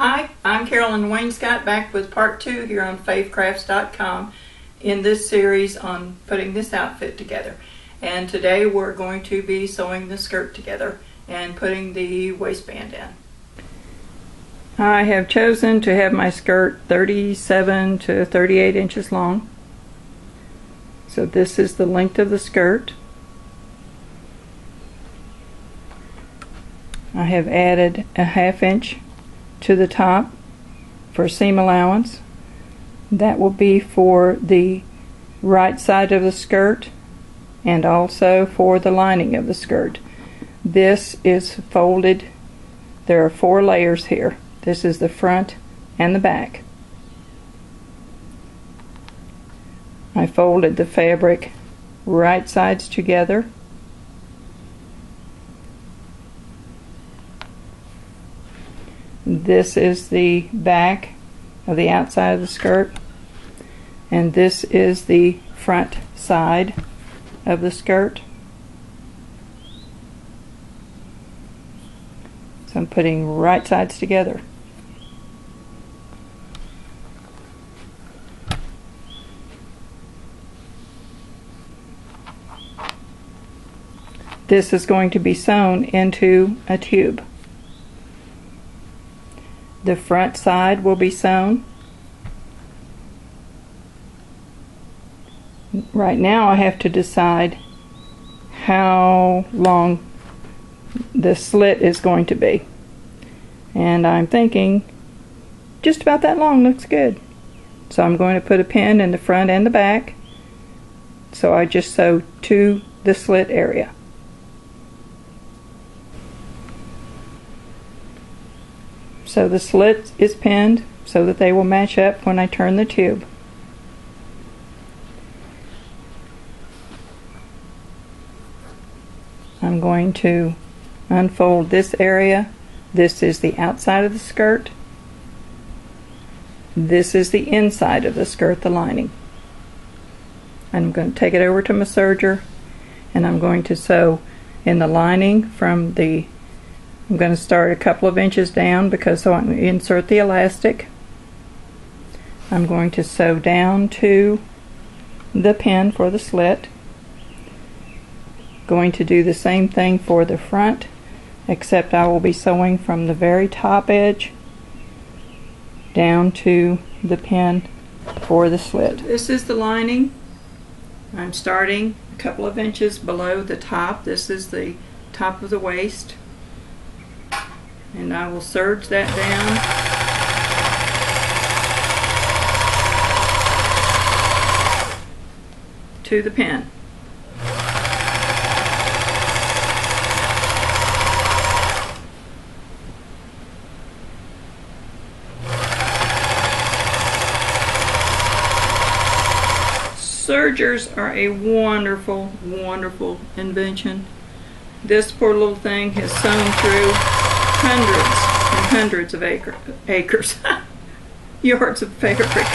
Hi, I'm Carolyn Wainscott, back with part 2 here on faithcrafts.com in this series on putting this outfit together. And today we're going to be sewing the skirt together and putting the waistband in. I have chosen to have my skirt 37 to 38 inches long. So this is the length of the skirt. I have added a 1/2 inch to the top for seam allowance. That will be for the right side of the skirt and also for the lining of the skirt. This is folded. There are 4 layers here. This is the front and the back. I folded the fabric right sides together. This is the back of the outside of the skirt, and this is the front side of the skirt. So I'm putting right sides together. This is going to be sewn into a tube. The front side will be sewn. Right now I have to decide how long the slit is going to be. And I'm thinking just about that long looks good. So I'm going to put a pin in the front and the back. So I just sew to the slit area. So the slit is pinned so that they will match up when I turn the tube. I'm going to unfold this area. This is the outside of the skirt. This is the inside of the skirt, the lining. I'm going to take it over to my serger and I'm going to sew in the lining from the I'm going to start a couple of inches down because so I'm going to insert the elastic. I'm going to sew down to the pin for the slit. Going to do the same thing for the front, except I will be sewing from the very top edge down to the pin for the slit. This is the lining. I'm starting a couple of inches below the top. This is the top of the waist. And I will serge that down to the pin. Sergers are a wonderful, wonderful invention. This poor little thing has sewn through hundreds and hundreds of acres, yards of fabric.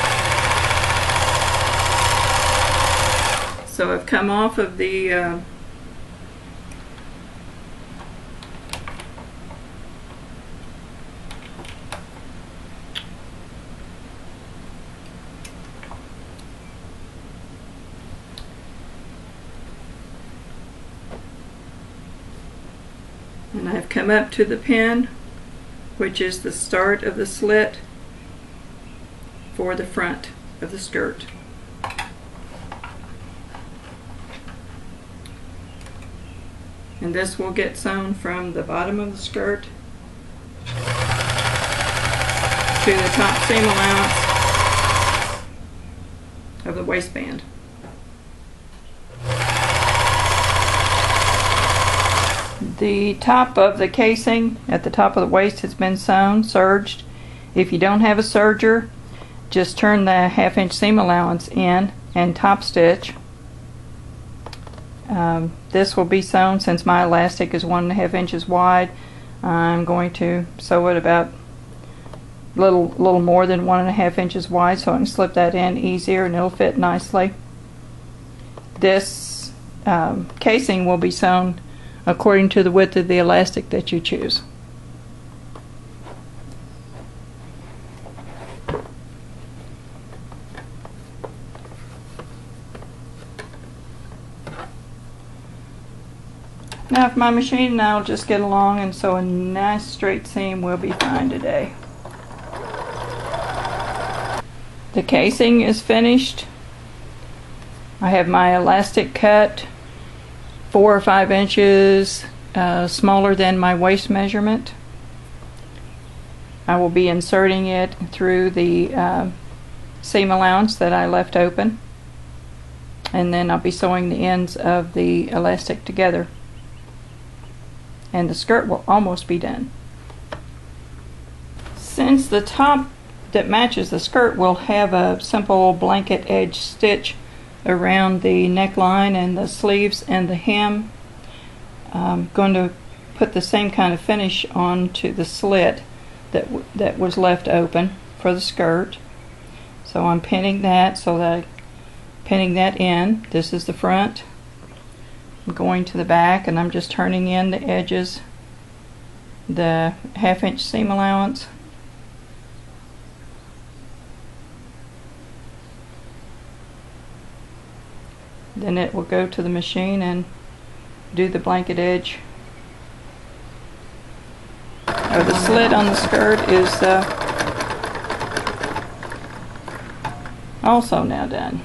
So I've come off of the and I've come up to the pin, which is the start of the slit for the front of the skirt. And this will get sewn from the bottom of the skirt to the top seam allowance of the waistband. The top of the casing at the top of the waist has been sewn, serged. If you don't have a serger, just turn the 1/2 inch seam allowance in and top stitch. This will be sewn since my elastic is 1.5 inches wide. I'm going to sew it about a little more than 1.5 inches wide so I can slip that in easier and it'll fit nicely. This casing will be sewn according to the width of the elastic that you choose. Now if my machine and I will just get along and sew a nice straight seam, we'll be fine today. The casing is finished. I have my elastic cut 4 or 5 inches smaller than my waist measurement. I will be inserting it through the seam allowance that I left open, and then I'll be sewing the ends of the elastic together, and the skirt will almost be done. Since the top that matches the skirt will have a simple blanket edge stitch around the neckline and the sleeves and the hem, I'm going to put the same kind of finish onto the slit that was left open for the skirt. So I'm pinning that pinning that in. This is the front. I'm going to the back and I'm just turning in the edges, the 1/2 inch seam allowance. Then it will go to the machine and do the blanket edge. The slit on the skirt is also now done.